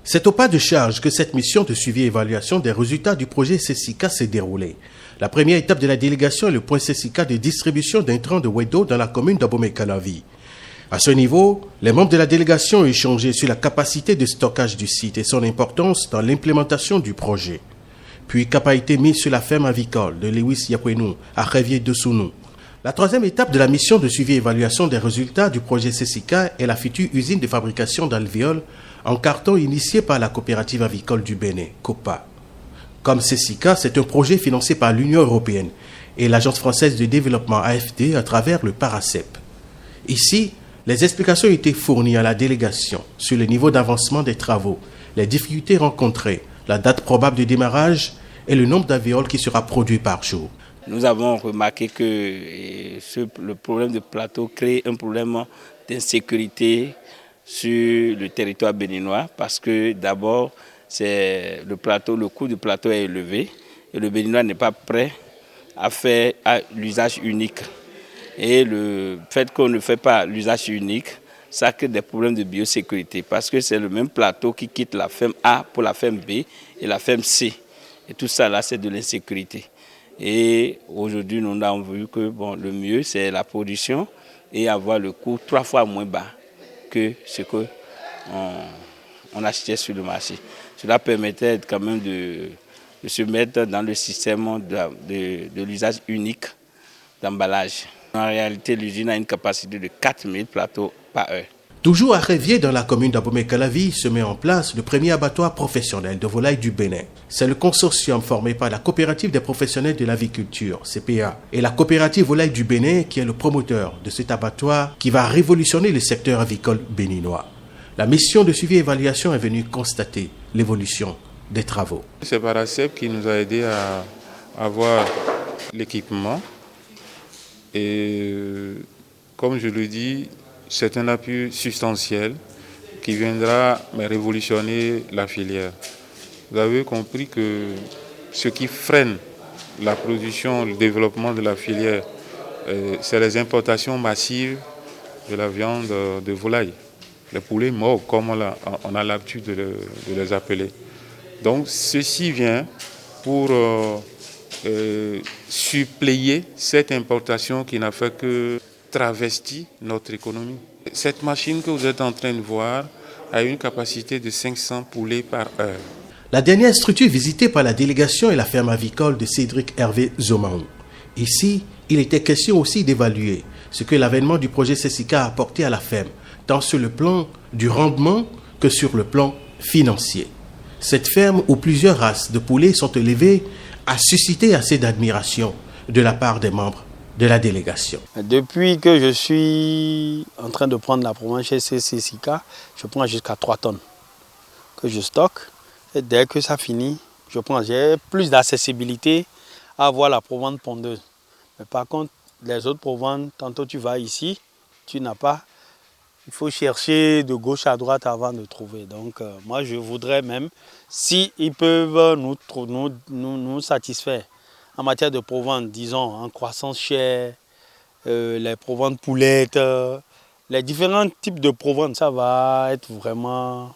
C'est au pas de charge que cette mission de suivi et évaluation des résultats du projet CECICA s'est déroulée. La première étape de la délégation est le point CECICA de distribution d'intrants de Wedo dans la commune d'Abomey-Calavi. À ce niveau, les membres de la délégation ont échangé sur la capacité de stockage du site et son importance dans l'implémentation du projet. Puis cap a été mis sur la ferme avicole de Lewis Yapwenou à Révier-de-Sounou. La troisième étape de la mission de suivi et évaluation des résultats du projet CECICA est la future usine de fabrication d'alvéoles en carton initiée par la coopérative avicole du Bénin, COPA. Comme CECICA, c'est un projet financé par l'Union européenne et l'Agence française de développement AFD à travers le PARACEP. Ici, les explications ont été fournies à la délégation sur le niveau d'avancement des travaux, les difficultés rencontrées, la date probable de démarrage et le nombre d'alvéoles qui sera produit par jour. Nous avons remarqué que le problème de plateau crée un problème d'insécurité sur le territoire béninois parce que d'abord, le coût du plateau est élevé et le Béninois n'est pas prêt à faire l'usage unique. Et le fait qu'on ne fait pas l'usage unique, ça crée des problèmes de biosécurité parce que c'est le même plateau qui quitte la ferme A pour la ferme B et la ferme C. Et tout ça là, c'est de l'insécurité. Et aujourd'hui, nous avons vu que le mieux, c'est la production et avoir le coût 3 fois moins bas que ce qu'on achetait sur le marché. Cela permettait quand même de se mettre dans le système de l'usage unique d'emballage. En réalité, l'usine a une capacité de 4000 plateaux par heure. Toujours à Révier, dans la commune d'Abomey-Calavi, se met en place le premier abattoir professionnel de volailles du Bénin. C'est le consortium formé par la coopérative des professionnels de l'aviculture, CPA, et la coopérative volaille du Bénin qui est le promoteur de cet abattoir qui va révolutionner le secteur avicole béninois. La mission de suivi et évaluation est venue constater l'évolution des travaux. C'est PARACEP qui nous a aidé à avoir l'équipement et comme je le dis, c'est un appui substantiel qui viendra révolutionner la filière. Vous avez compris que ce qui freine la production, le développement de la filière, c'est les importations massives de la viande de volaille, les poulets morts, comme on a l'habitude de les appeler. Donc ceci vient pour suppléer cette importation qui n'a fait que travestit notre économie. Cette machine que vous êtes en train de voir a une capacité de 500 poulets par heure. La dernière structure visitée par la délégation est la ferme avicole de Cédric Hervé Zomaou. Ici, il était question aussi d'évaluer ce que l'avènement du projet CECICA a apporté à la ferme, tant sur le plan du rendement que sur le plan financier. Cette ferme où plusieurs races de poulets sont élevées a suscité assez d'admiration de la part des membres de la délégation. Depuis que je suis en train de prendre la provenance chez CECICA, je prends jusqu'à 3 tonnes que je stocke. Et dès que ça finit, j'ai plus d'accessibilité à avoir la provence pondeuse. Mais par contre, les autres provances, tantôt tu vas ici, tu n'as pas. Il faut chercher de gauche à droite avant de trouver. Donc moi je voudrais même, si ils peuvent nous satisfaire, en matière de provence, disons, en croissance chère, les provances poulettes, les différents types de provence, ça va être vraiment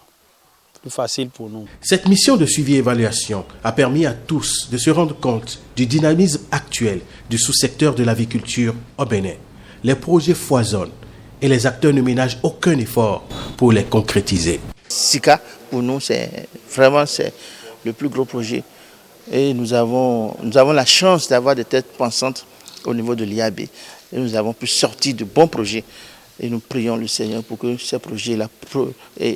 plus facile pour nous. Cette mission de suivi et évaluation a permis à tous de se rendre compte du dynamisme actuel du sous-secteur de l'aviculture au Bénin. Les projets foisonnent et les acteurs ne ménagent aucun effort pour les concrétiser. CECICA, pour nous, c'est le plus gros projet. Et nous avons la chance d'avoir des têtes pensantes au niveau de l'IAB. Et nous avons pu sortir de bons projets. Et nous prions le Seigneur pour que ces projets-là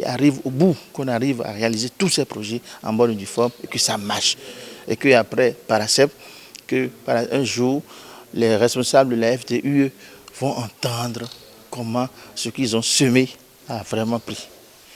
arrivent au bout, qu'on arrive à réaliser tous ces projets en bonne et due forme et que ça marche. Et qu'après, PARACEP, un jour, les responsables de la FDUE vont entendre comment ce qu'ils ont semé a vraiment pris.